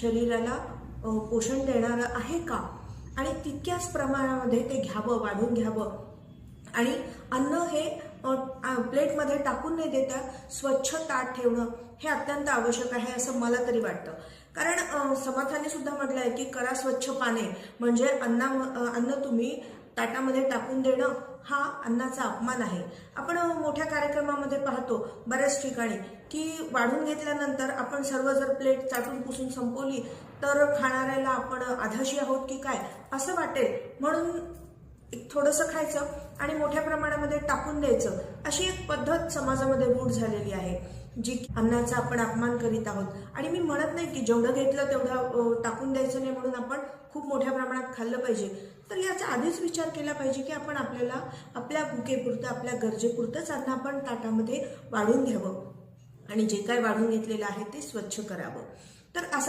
शरीराला पोषण देणारं आहे का, आणि तितक्याच प्रमाणामध्ये ते घ्यावं, वाढून घ्यावं. आणि अन्न हे प्लेटमध्ये टाकून न देता स्वच्छ ताट ठेवणं हे अत्यंत आवश्यक आहे असं मला तरी वाटतं. कारण समर्थांनी सुद्धा म्हटलं आहे की करा स्वच्छ पाने, म्हणजे अन्न तुम्ही ताटामध्ये टाकून देणं हा अन्नाचा अपमान आहे. आपण मोठ्या कार्यक्रमामध्ये पाहतो बऱ्याच ठिकाणी की वाढून घेतल्यानंतर आपण सर्व जर प्लेट चाटून पुसून संपवली तर खाणाऱ्याला आपण आधाशी आहोत की काय असं वाटेल, म्हणून थोडंसं खायचं आणि मोठ्या प्रमाणामध्ये टाकून द्यायचं, अशी एक पद्धत समाजामध्ये रूढ झालेली आहे, जी अन्नाचा आपण अपमान करीत आहोत. आणि मी म्हणत नाही की जेवढं घेतलं तेवढं टाकून द्यायचं नाही म्हणून आपण खूप मोठ्या प्रमाणात खाल्लं पाहिजे. तर याचा आधीच विचार केला पाहिजे की आपण आपल्याला आपल्या भुकेपुरतं, आपल्या गरजेपुरतंच अन्न आपण ताटामध्ये वाढून घ्यावं आणि जे काय वाढून घेतलेलं आहे ते स्वच्छ करावं. तर असा